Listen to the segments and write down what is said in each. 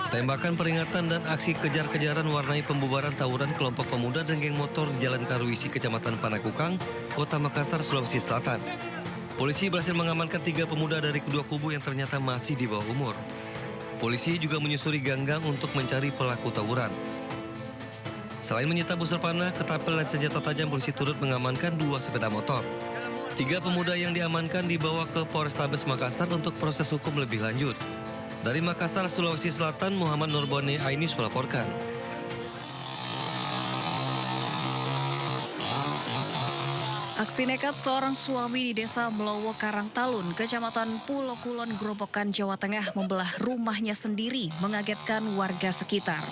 Tembakan peringatan dan aksi kejar-kejaran warnai pembubaran tawuran kelompok pemuda dan geng motor di Jalan Karuisi, Kecamatan Panakukang, Kota Makassar, Sulawesi Selatan. Polisi berhasil mengamankan 3 pemuda dari kedua kubu yang ternyata masih di bawah umur. Polisi juga menyusuri ganggang untuk mencari pelaku tawuran. Selain menyita busur panah, ketapel dan senjata tajam, polisi turut mengamankan 2 sepeda motor. 3 pemuda yang diamankan dibawa ke Polrestabes Makassar untuk proses hukum lebih lanjut. Dari Makassar, Sulawesi Selatan, Muhammad Nurboni Ainis melaporkan. Aksi nekat seorang suami di desa Melowo Karangtalun, Kecamatan Pulo Kulon, Grobogan, Jawa Tengah membelah rumahnya sendiri mengagetkan warga sekitar.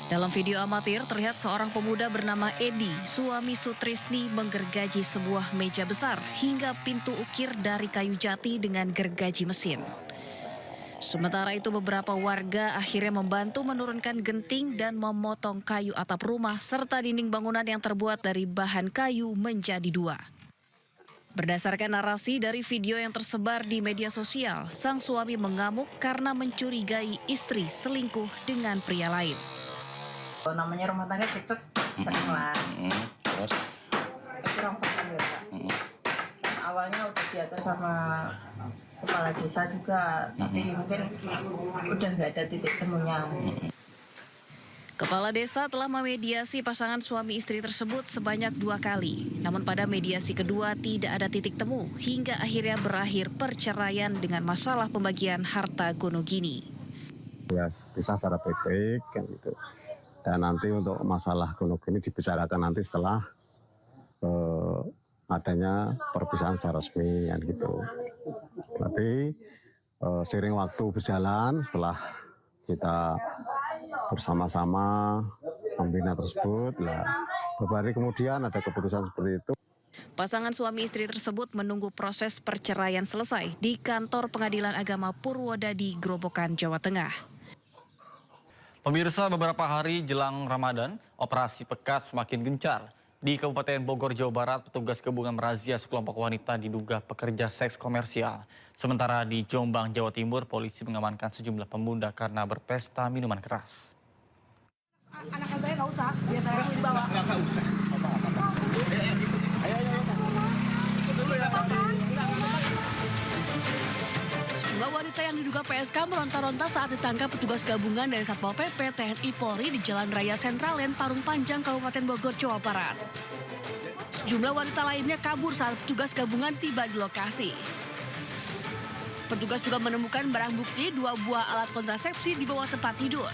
Dalam video amatir terlihat seorang pemuda bernama Edi, suami Sutrisni, menggergaji sebuah meja besar hingga pintu ukir dari kayu jati dengan gergaji mesin. Sementara itu beberapa warga akhirnya membantu menurunkan genting dan memotong kayu atap rumah serta dinding bangunan yang terbuat dari bahan kayu menjadi 2. Berdasarkan narasi dari video yang tersebar di media sosial, sang suami mengamuk karena mencurigai istri selingkuh dengan pria lain. Namanya rumah tangga cekcok sering lah. Terus? Kurang paham ya Pak. Awalnya udah diatur sama kepala desa juga, tapi mungkin udah nggak ada titik temunya. Kepala desa telah memediasi pasangan suami istri tersebut sebanyak 2 kali. Namun pada mediasi kedua tidak ada titik temu hingga akhirnya berakhir perceraian dengan masalah pembagian harta gono gini. Ya bisa secara baik-baik kan gitu. Dan nanti untuk masalah gono gini dibicarakan nanti setelah adanya perpisahan secara resmi kan gitu. Tapi seiring waktu berjalan setelah kita bersama-sama membina tersebut, beberapa hari kemudian ada keputusan seperti itu. Pasangan suami istri tersebut menunggu proses perceraian selesai di kantor Pengadilan Agama Purwodadi, Grobogan, Jawa Tengah. Pemirsa, beberapa hari jelang Ramadan, operasi pekat semakin gencar. Di Kabupaten Bogor, Jawa Barat, petugas gabungan merazia sekelompok wanita diduga pekerja seks komersial. Sementara di Jombang, Jawa Timur, polisi mengamankan sejumlah pemuda karena berpesta minuman keras. Anak saya nggak usah, biar saya yang dibawa. Nggak usah. Sejumlah wanita yang diduga PSK meronta-ronta saat ditangkap petugas gabungan dari Satpol PP, TNI, Polri di Jalan Raya Sentralen, Parung Panjang, Kabupaten Bogor, Jawa Barat. Sejumlah wanita lainnya kabur saat petugas gabungan tiba di lokasi. Petugas juga menemukan barang bukti 2 buah alat kontrasepsi di bawah tempat tidur.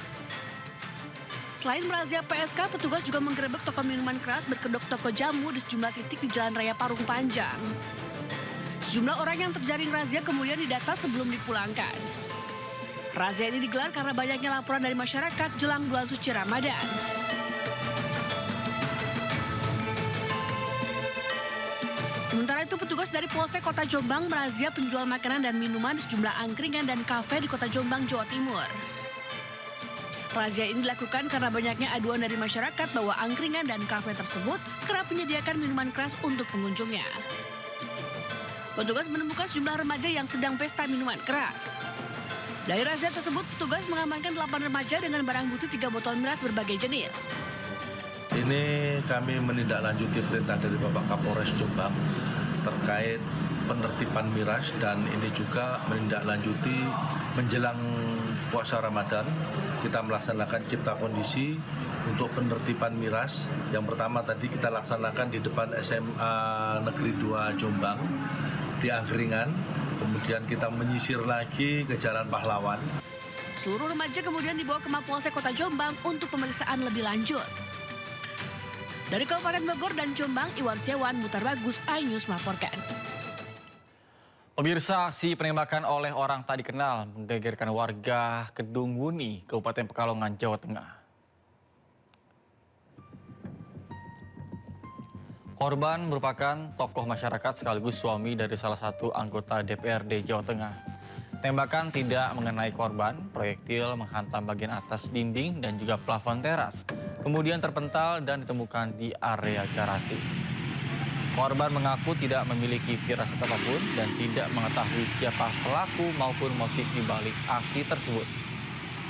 Selain merazia PSK, petugas juga menggerebek toko minuman keras berkedok toko jamu di sejumlah titik di Jalan Raya Parung Panjang. Sejumlah orang yang terjaring razia kemudian didata sebelum dipulangkan. Razia ini digelar karena banyaknya laporan dari masyarakat jelang bulan suci Ramadan. Sementara itu petugas dari Polsek Kota Jombang merazia penjual makanan dan minuman di sejumlah angkringan dan kafe di Kota Jombang, Jawa Timur. Razia ini dilakukan karena banyaknya aduan dari masyarakat bahwa angkringan dan kafe tersebut kerap menyediakan minuman keras untuk pengunjungnya. Petugas menemukan sejumlah remaja yang sedang pesta minuman keras. Dari razia tersebut, petugas mengamankan 8 remaja dengan barang bukti 3 botol miras berbagai jenis. Ini kami menindaklanjuti perintah dari Bapak Kapolres Jombang terkait penertiban miras, dan ini juga menindaklanjuti menjelang puasa Ramadan. Kita melaksanakan cipta kondisi untuk penertiban miras. Yang pertama tadi kita laksanakan di depan SMA Negeri 2 Jombang, di angkringan, kemudian kita menyisir lagi ke Jalan Pahlawan. Seluruh remaja kemudian dibawa ke Mapolsek Kota Jombang untuk pemeriksaan lebih lanjut. Dari Kabupaten Bogor dan Jombang, Iwan Setiawan, Mutar Bagus, iNews melaporkan. Pemirsa, aksi penembakan oleh orang tak dikenal menggegerkan warga Kedung Wuni, Kabupaten Pekalongan, Jawa Tengah. Korban merupakan tokoh masyarakat sekaligus suami dari salah satu anggota DPRD Jawa Tengah. Tembakan tidak mengenai korban, proyektil menghantam bagian atas dinding dan juga plafon teras. Kemudian terpental dan ditemukan di area garasi. Korban mengaku tidak memiliki firasat apapun dan tidak mengetahui siapa pelaku maupun motif di balik aksi tersebut.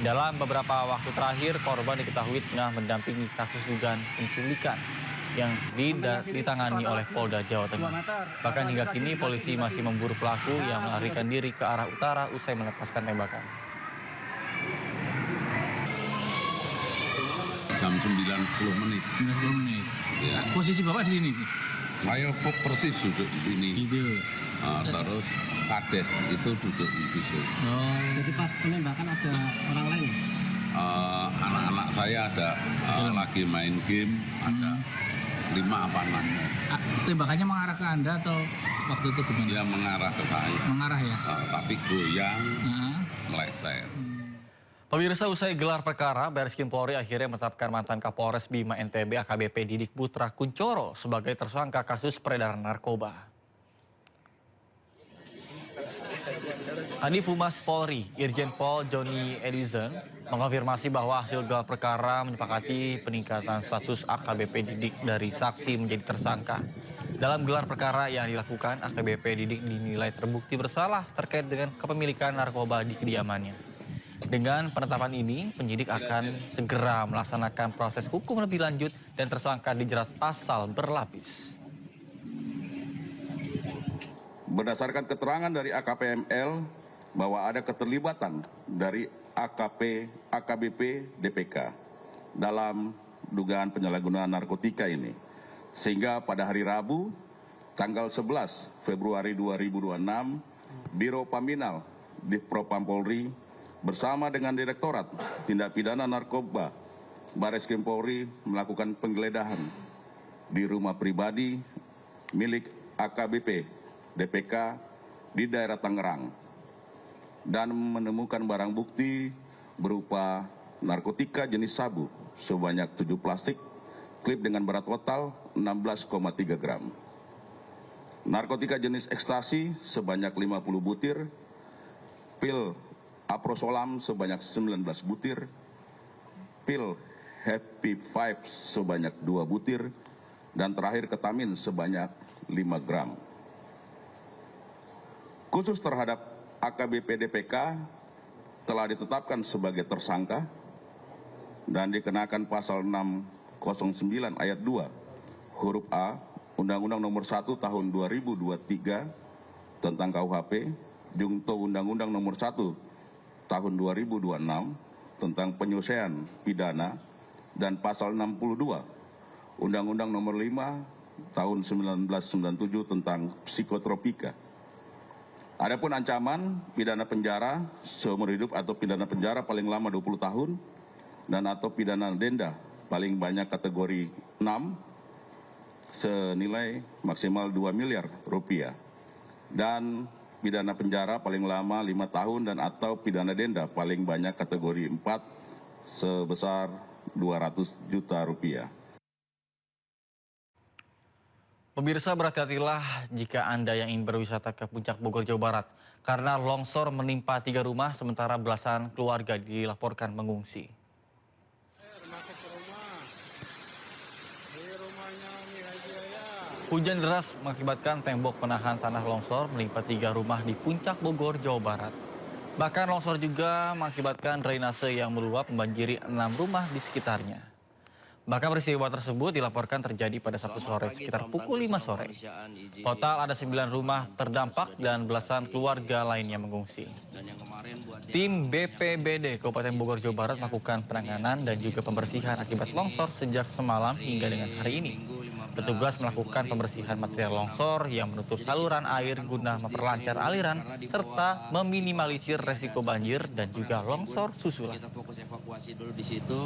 Dalam beberapa waktu terakhir, korban diketahui tengah mendampingi kasus dugaan penculikan yang ditangani oleh Polda Jawa Tengah. Bahkan hingga kini polisi masih memburu pelaku yang melarikan diri ke arah utara usai melepaskan tembakan. Jam 9.10 menit. 9-10 menit. Ya. Posisi Bapak di sini? Saya persis duduk di sini. Gitu. Terus Kades itu duduk di situ. Oh. Jadi pas penembakan ada orang lain? Anak-anak saya ada lagi main game, ada 5 apa 6. Tembakannya mengarah ke Anda atau waktu itu gimana? Dia mengarah ke saya. Mengarah ya? Tapi goyang, meleset. Pemirsa, usai gelar perkara, Barreskrim Polri akhirnya menetapkan mantan Kapolres Bima NTB AKBP Didik Putra Kuncoro sebagai tersangka kasus peredaran narkoba. Kadif Humas Polri, Irjen Pol Joni Edison, mengonfirmasi bahwa hasil gelar perkara menyepakati peningkatan status AKBP Didik dari saksi menjadi tersangka. Dalam gelar perkara yang dilakukan, AKBP Didik dinilai terbukti bersalah terkait dengan kepemilikan narkoba di kediamannya. Dengan penetapan ini, penyidik akan segera melaksanakan proses hukum lebih lanjut dan tersangka dijerat pasal berlapis. Berdasarkan keterangan dari AKPML bahwa ada keterlibatan dari AKBP DPK dalam dugaan penyalahgunaan narkotika ini. Sehingga pada hari Rabu, tanggal 11 Februari 2026, Biro Paminal Divpropam Polri bersama dengan Direktorat Tindak Pidana Narkoba Barreskrim Polri melakukan penggeledahan di rumah pribadi milik AKBP DPK di daerah Tangerang dan menemukan barang bukti berupa narkotika jenis sabu sebanyak 7 plastik, klip dengan berat total 16,3 gram. Narkotika jenis ekstasi sebanyak 50 butir, pil aprosolam sebanyak 19 butir, pil Happy Vibes sebanyak 2 butir, dan terakhir ketamin sebanyak 5 gram. Khusus terhadap AKBP DPK telah ditetapkan sebagai tersangka dan dikenakan pasal 609 ayat 2 huruf A Undang-Undang Nomor 1 Tahun 2023 tentang KUHP, Jungto Undang-Undang Nomor 1 Tahun 2026 tentang penyelesaian pidana, dan pasal 62 Undang-Undang Nomor 5 Tahun 1997 tentang psikotropika. Adapun ancaman pidana penjara seumur hidup atau pidana penjara paling lama 20 tahun dan atau pidana denda paling banyak kategori 6 senilai maksimal 2 miliar rupiah, dan pidana penjara paling lama 5 tahun dan atau pidana denda paling banyak kategori 4 sebesar 200 juta rupiah. Pemirsa, berhati-hatilah jika Anda yang ingin berwisata ke Puncak Bogor, Jawa Barat, karena longsor menimpa 3 rumah sementara belasan keluarga dilaporkan mengungsi. Hujan deras mengakibatkan tembok penahan tanah longsor menimpa 3 rumah di Puncak Bogor, Jawa Barat. Bahkan longsor juga mengakibatkan drainase yang meluap membanjiri 6 rumah di sekitarnya. Bahkan peristiwa tersebut dilaporkan terjadi pada Sabtu sore sekitar pukul 5 sore. Total ada 9 rumah terdampak dan belasan keluarga lainnya mengungsi. Tim BPBD Kabupaten Bogor, Jawa Barat melakukan penanganan dan juga pembersihan akibat longsor sejak semalam hingga dengan hari ini. Petugas melakukan pembersihan material longsor yang menutup saluran air guna memperlancar aliran serta meminimalisir resiko banjir dan juga longsor susulan. Kita fokus evakuasi dulu di situ.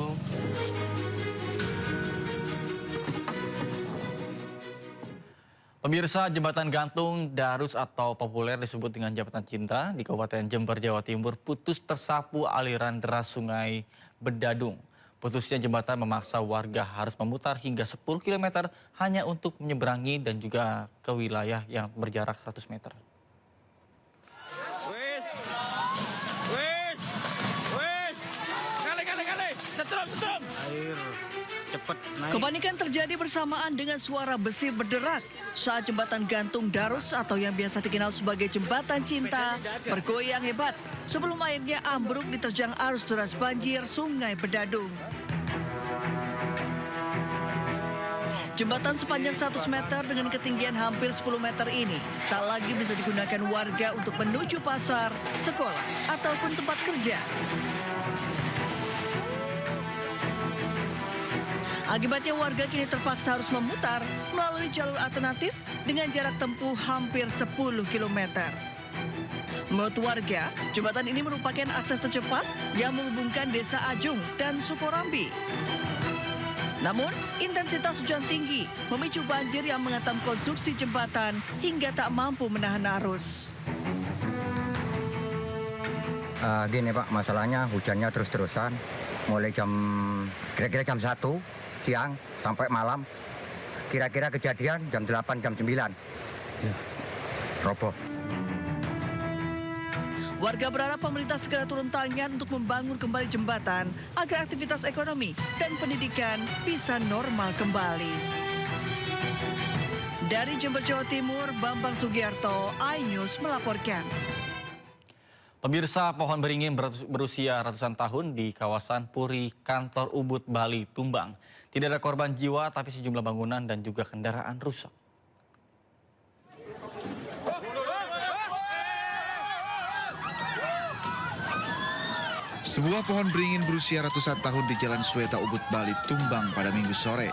Pemirsa, jembatan gantung Darus atau populer disebut dengan Jembatan Cinta di Kabupaten Jember, Jawa Timur putus tersapu aliran deras Sungai Bedadung. Putusnya jembatan memaksa warga harus memutar hingga 10 km hanya untuk menyeberangi dan juga ke wilayah yang berjarak 100 meter. Kali. Setrum. Air Kepanikan terjadi bersamaan dengan suara besi berderak saat jembatan gantung Darus atau yang biasa dikenal sebagai jembatan cinta bergoyang hebat sebelum airnya ambruk diterjang arus deras banjir Sungai Bedadung. Jembatan sepanjang 100 meter dengan ketinggian hampir 10 meter ini tak lagi bisa digunakan warga untuk menuju pasar, sekolah, ataupun tempat kerja. Akibatnya warga kini terpaksa harus memutar melalui jalur alternatif dengan jarak tempuh hampir 10 km. Menurut warga, jembatan ini merupakan akses tercepat yang menghubungkan Desa Ajung dan Sukorambi. Namun, intensitas hujan tinggi memicu banjir yang menghantam konstruksi jembatan hingga tak mampu menahan arus. Gini Pak, masalahnya hujannya terus-terusan, mulai kira-kira jam 1 siang sampai malam, kira-kira kejadian jam 8, jam 9, roboh. Warga berharap pemerintah segera turun tangan untuk membangun kembali jembatan agar aktivitas ekonomi dan pendidikan bisa normal kembali. Dari Jember, Jawa Timur, Bambang Sugiarto, iNews melaporkan. Pemirsa, pohon beringin berusia ratusan tahun di kawasan Puri, Kantor Ubud, Bali, tumbang. Tidak ada korban jiwa, tapi sejumlah bangunan dan juga kendaraan rusak. Sebuah pohon beringin berusia ratusan tahun di Jalan Sweta Ubud, Bali, tumbang pada Minggu sore.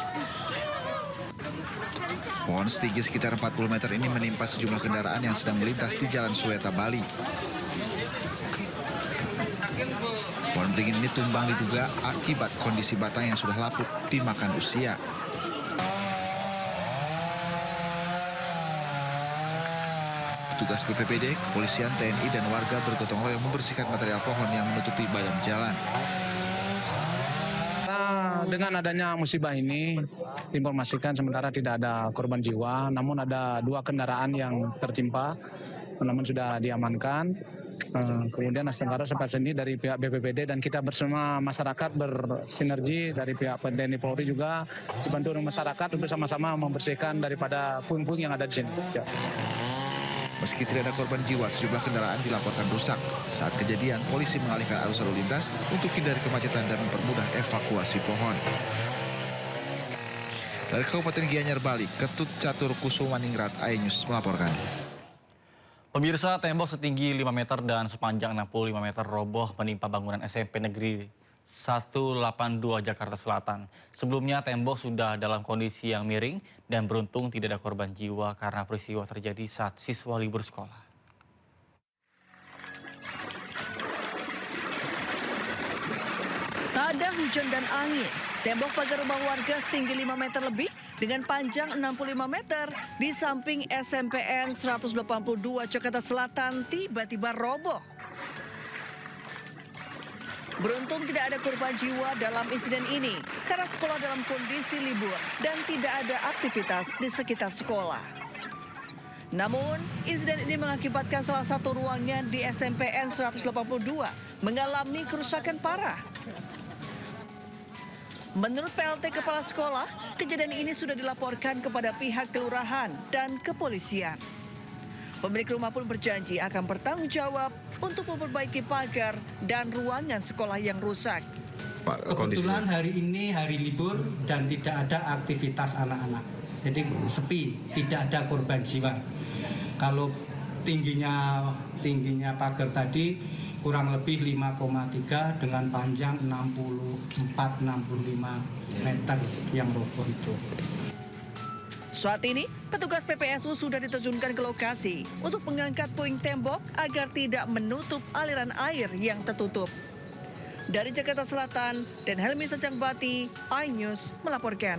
Pohon setinggi sekitar 40 meter ini menimpa sejumlah kendaraan yang sedang melintas di Jalan Sweta, Bali. Pohon beringin ini tumbang diduga akibat kondisi batang yang sudah lapuk dimakan usia. Petugas BPBD, kepolisian, TNI, dan warga bergotong royong membersihkan material pohon yang menutupi badan jalan. Dengan adanya musibah ini, informasikan sementara tidak ada korban jiwa, namun ada 2 kendaraan yang tertimpa, namun sudah diamankan. Kemudian Astana sempat sendiri dari pihak BPBD dan kita bersama masyarakat bersinergi dari pihak TNI Polri juga dibantu oleh masyarakat untuk sama-sama membersihkan daripada puing-puing yang ada di sini. Ya. Meski tidak ada korban jiwa, sejumlah kendaraan dilaporkan rusak. Saat kejadian, polisi mengalihkan arus lalu lintas untuk hindari kemacetan dan mempermudah evakuasi pohon. Dari Kabupaten Gianyar, Bali, Ketut Catur Kusumaningrat, iNews melaporkan. Pemirsa, tembok setinggi 5 meter dan sepanjang 65 meter roboh menimpa bangunan SMP Negeri 182 Jakarta Selatan. Sebelumnya tembok sudah dalam kondisi yang miring dan beruntung tidak ada korban jiwa karena peristiwa terjadi saat siswa libur sekolah. Tak ada hujan dan angin. Tembok pagar rumah warga setinggi 5 meter lebih dengan panjang 65 meter di samping SMPN 182 Jakarta Selatan tiba-tiba roboh. Beruntung tidak ada korban jiwa dalam insiden ini karena sekolah dalam kondisi libur dan tidak ada aktivitas di sekitar sekolah. Namun, insiden ini mengakibatkan salah satu ruangan di SMPN 182 mengalami kerusakan parah. Menurut PLT Kepala Sekolah, kejadian ini sudah dilaporkan kepada pihak kelurahan dan kepolisian. Pemilik rumah pun berjanji akan bertanggung jawab untuk memperbaiki pagar dan ruangan sekolah yang rusak. Kebetulan hari ini hari libur dan tidak ada aktivitas anak-anak. Jadi sepi, tidak ada korban jiwa. Kalau tingginya pagar tadi kurang lebih 5,3 dengan panjang 64-65 meter yang roboh itu. Saat ini, petugas PPSU sudah diterjunkan ke lokasi untuk mengangkat puing tembok agar tidak menutup aliran air yang tertutup. Dari Jakarta Selatan, dan Helmi Secangbati, iNews melaporkan.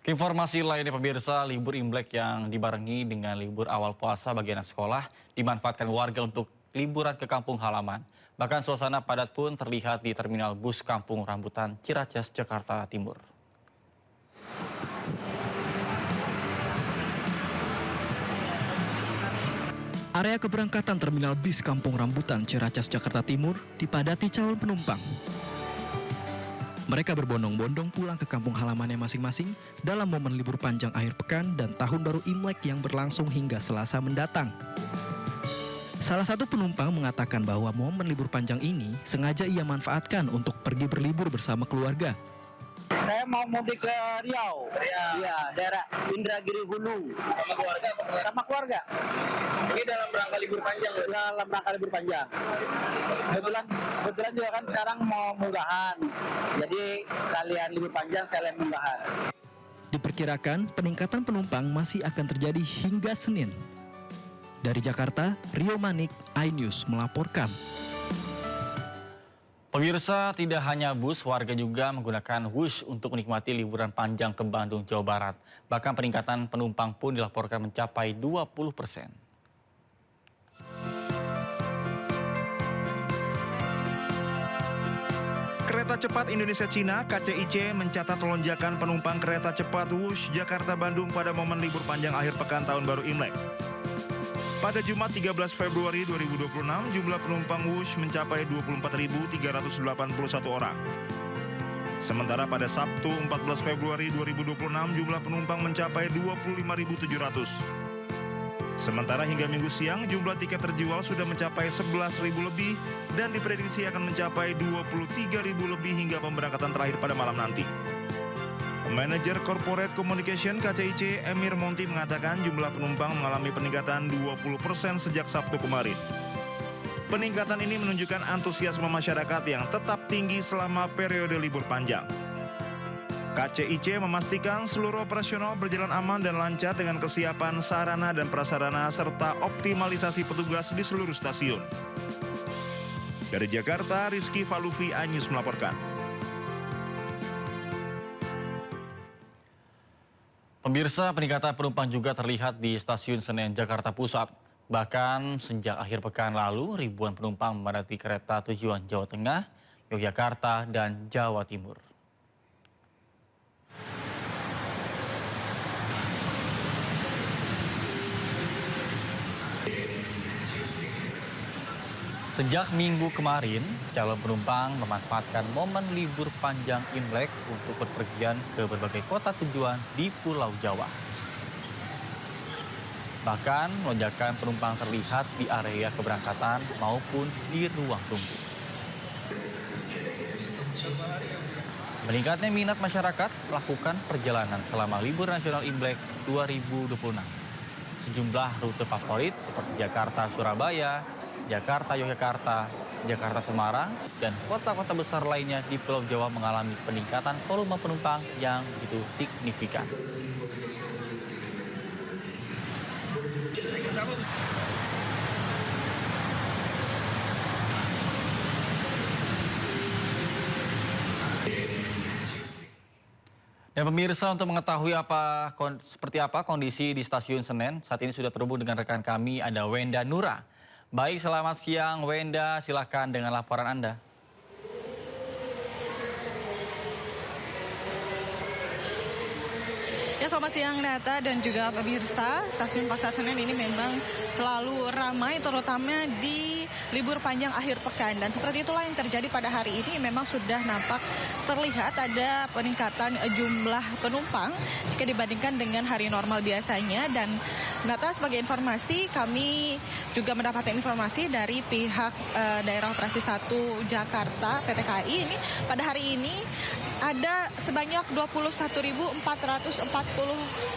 Informasi lainnya pemirsa, libur Imlek yang dibarengi dengan libur awal puasa bagi anak sekolah dimanfaatkan warga untuk liburan ke kampung halaman. Bahkan suasana padat pun terlihat di terminal bus Kampung Rambutan, Ciracas, Jakarta Timur. Area keberangkatan terminal bis Kampung Rambutan, Ciracas, Jakarta Timur dipadati calon penumpang. Mereka berbondong-bondong pulang ke kampung halamannya masing-masing dalam momen libur panjang akhir pekan dan Tahun Baru Imlek yang berlangsung hingga Selasa mendatang. Salah satu penumpang mengatakan bahwa momen libur panjang ini sengaja ia manfaatkan untuk pergi berlibur bersama keluarga. Saya mau mudik ke Riau, ya daerah Indragiri Hulu. Sama keluarga? Sama keluarga. Ini dalam rangka libur panjang? Dalam rangka libur panjang. Kebetulan juga kan sekarang mau munggahan, jadi sekalian libur panjang, sekalian munggahan. Diperkirakan peningkatan penumpang masih akan terjadi hingga Senin. Dari Jakarta, Rio Manik, iNews melaporkan. Pemirsa, tidak hanya bus, warga juga menggunakan Wush untuk menikmati liburan panjang ke Bandung, Jawa Barat. Bahkan peningkatan penumpang pun dilaporkan mencapai 20%. Kereta cepat Indonesia-Cina (KCIC) mencatat lonjakan penumpang kereta cepat Wush Jakarta-Bandung pada momen libur panjang akhir pekan Tahun Baru Imlek. Pada Jumat 13 Februari 2026, jumlah penumpang Wush mencapai 24.381 orang. Sementara pada Sabtu 14 Februari 2026, jumlah penumpang mencapai 25.700. Sementara hingga Minggu siang, jumlah tiket terjual sudah mencapai 11.000 lebih dan diprediksi akan mencapai 23.000 lebih hingga pemberangkatan terakhir pada malam nanti. Manajer Corporate Communication KCIC Emir Monti mengatakan jumlah penumpang mengalami peningkatan 20% sejak Sabtu kemarin. Peningkatan ini menunjukkan antusiasme masyarakat yang tetap tinggi selama periode libur panjang. KCIC memastikan seluruh operasional berjalan aman dan lancar dengan kesiapan sarana dan prasarana serta optimalisasi petugas di seluruh stasiun. Dari Jakarta, Rizky Falufi, iNews melaporkan. Pemirsa, peningkatan penumpang juga terlihat di Stasiun Senen, Jakarta Pusat. Bahkan sejak akhir pekan lalu, ribuan penumpang memadati kereta tujuan Jawa Tengah, Yogyakarta, dan Jawa Timur. Sejak Minggu kemarin, calon penumpang memanfaatkan momen libur panjang Imlek untuk berpergian ke berbagai kota tujuan di Pulau Jawa. Bahkan, lonjakan penumpang terlihat di area keberangkatan maupun di ruang tunggu. Meningkatnya minat masyarakat melakukan perjalanan selama libur nasional Imlek 2026. Sejumlah rute favorit seperti Jakarta-Surabaya, Jakarta-Yogyakarta, Jakarta-Semarang, dan kota-kota besar lainnya di Pulau Jawa mengalami peningkatan volume penumpang yang begitu signifikan. Dan pemirsa, untuk mengetahui seperti apa kondisi di Stasiun Senen, saat ini sudah terhubung dengan rekan kami, ada Wenda Nura. Baik, selamat siang Wenda, silakan dengan laporan Anda. Ya, selamat siang Nata dan juga pemirsa. Stasiun Pasar Senen ini memang selalu ramai, terutama di libur panjang akhir pekan. Dan seperti itulah yang terjadi pada hari ini. Memang sudah nampak terlihat ada peningkatan jumlah penumpang jika dibandingkan dengan hari normal biasanya. Dan Nata, sebagai informasi, kami juga mendapatkan informasi dari pihak Daerah Operasi 1 Jakarta PT KAI ini pada hari ini ada sebanyak 21.440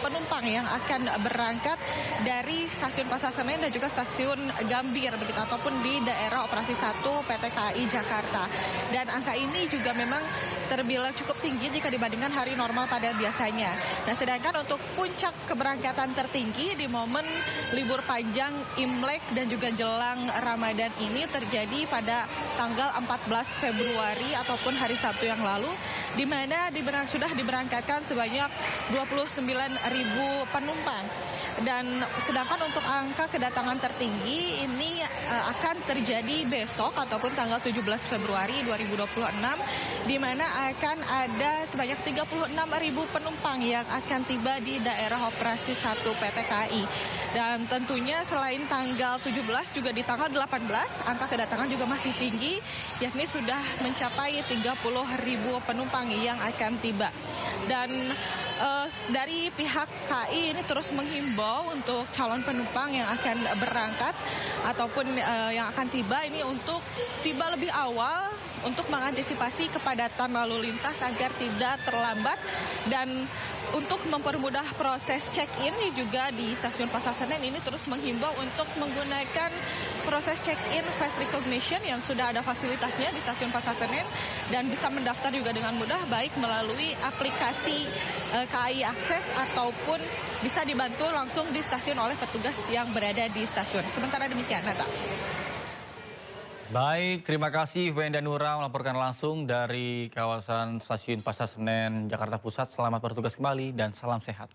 penumpang yang akan berangkat dari Stasiun Pasar Senen dan juga Stasiun Gambir begitu, ataupun di Daerah Operasi 1 PT KAI Jakarta. Dan angka ini juga memang terbilang cukup tinggi jika dibandingkan hari normal pada biasanya. Nah, sedangkan untuk puncak keberangkatan tertinggi di momen libur panjang Imlek dan juga jelang Ramadan ini terjadi pada tanggal 14 Februari ataupun hari Sabtu yang lalu, di mana sudah diberangkatkan sebanyak 21.440 penumpang. Dan sedangkan untuk angka kedatangan tertinggi ini akan terjadi besok ataupun tanggal 17 Februari 2026 di mana akan ada sebanyak 36.000 penumpang yang akan tiba di daerah operasi 1 PT KAI. Dan tentunya selain tanggal 17 juga di tanggal 18 angka kedatangan juga masih tinggi, yakni sudah mencapai 30.000 penumpang yang akan tiba. Dan dari pihak KAI ini terus menghimbau untuk calon penumpang yang akan berangkat ataupun yang akan tiba ini untuk tiba lebih awal untuk mengantisipasi kepadatan lalu lintas agar tidak terlambat. Dan untuk mempermudah proses check-in juga di Stasiun Pasar Senen ini terus menghimbau untuk menggunakan proses check-in face recognition yang sudah ada fasilitasnya di Stasiun Pasar Senen dan bisa mendaftar juga dengan mudah baik melalui aplikasi KAI Akses ataupun bisa dibantu langsung di stasiun oleh petugas yang berada di stasiun. Sementara demikian, Nata. Baik, terima kasih Wenda Nura melaporkan langsung dari kawasan Stasiun Pasar Senen, Jakarta Pusat. Selamat bertugas kembali dan salam sehat.